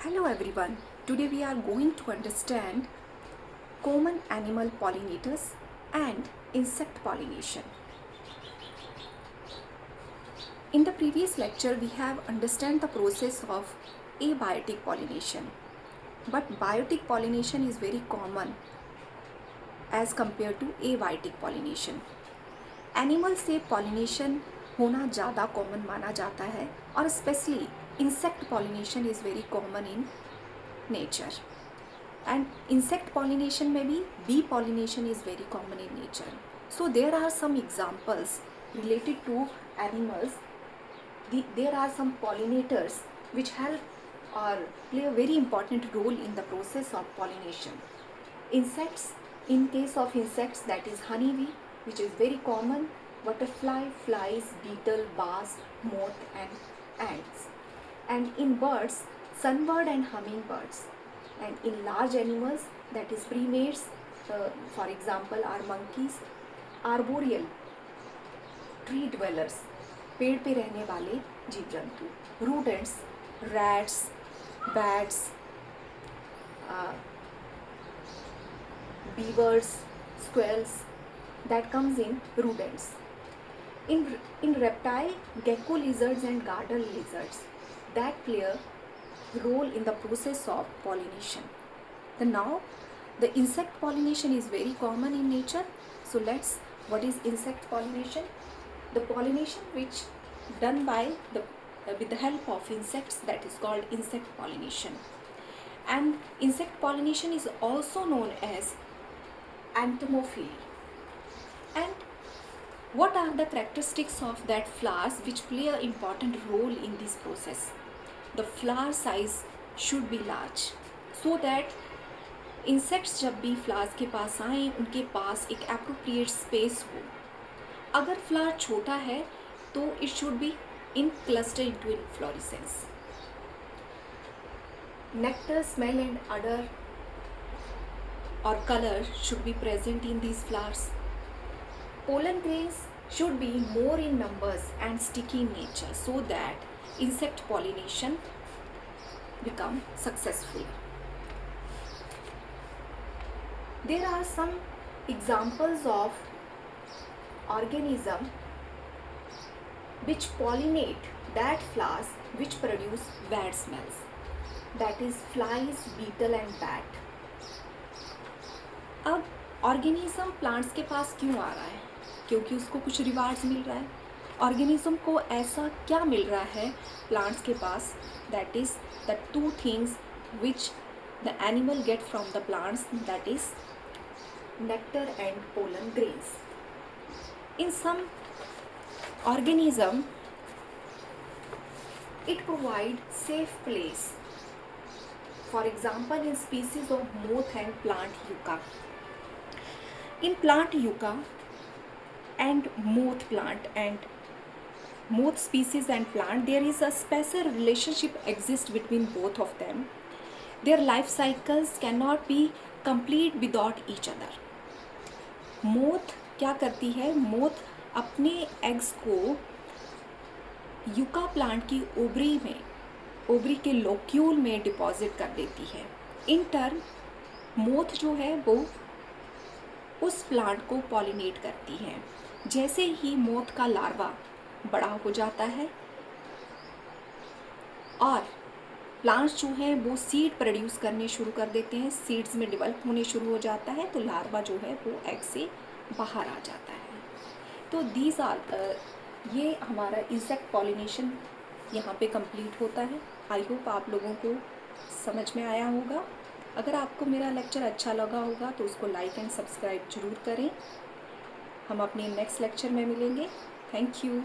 Hello everyone. Today we are going to understand common animal pollinators and insect pollination. In the previous lecture we have understand the process of abiotic pollination. But biotic pollination is very common as compared to abiotic pollination. Animal से pollination होना ज़्यादा common माना जाता है और specially insect pollination is very common in nature. And insect pollination may be bee pollination is very common in nature. So there are some examples related to animals. There are some pollinators which help or play a very important role in the process of pollination. Insects, in case of insects, that is honeybee, which is very common, butterfly, flies, beetle, wasp, moth and ants. And in birds, sunbird and hummingbirds. And in large animals, that is primates, for example are monkeys, arboreal, tree dwellers, पेड़ पे रहने वाले जीव जंतु, rodents, rats, bats, beavers, squirrels, that comes in rodents. In reptile, gecko lizards and garter lizards, that play a role in the process of pollination. Now the insect pollination is very common in nature. So what is insect pollination? The pollination which done by with the help of insects, that is called insect pollination. And insect pollination is also known as entomophily. And what are the characteristics of that flowers which play an important role in this process? The flower size should be large so that insects जब भी flowers के पास आएँ उनके पास एक appropriate space हो. अगर flower छोटा है तो it should be in cluster into inflorescence. Nectar, smell and odor or color should be present in these flowers. Pollen grains should be more in numbers and sticky in nature so that insect pollination become successful. There are some examples of organism which pollinate that flowers which produce bad smells, that is flies, beetle and bat. अब organism plants के पास क्यों आ रहा है? क्योंकि उसको कुछ rewards मिल रहा है. ऑर्गेनिज्म को ऐसा क्या मिल रहा है प्लांट्स के पास? That is the two things which the animal get from the plants, that is nectar and pollen grains. In some organism it provide safe place. For example, in species of moth and plant yucca. In plant yucca and moth plant and moth species and plant, there is a special relationship exists between both of them. Their life cycles cannot be complete without each other. Moth क्या करती है? Moth अपने eggs को yucca plant की ovary के locule में deposit कर देती है. इन टर्न मोथ जो है वो उस प्लांट को पॉलिनेट करती है. जैसे ही मोथ का लार्वा बड़ा हो जाता है और प्लांट्स जो हैं वो सीड प्रोड्यूस करने शुरू कर देते हैं, सीड्स में डेवलप होने शुरू हो जाता है, तो लार्वा जो है वो एग से बाहर आ जाता है. तो ये हमारा इंसेक्ट पॉलिनेशन यहाँ पे कंप्लीट होता है. आई होप आप लोगों को समझ में आया होगा. अगर आपको मेरा लेक्चर अच्छा लगा होगा तो उसको लाइक एंड सब्सक्राइब ज़रूर करें. हम अपने नेक्स्ट लेक्चर में मिलेंगे. Thank you.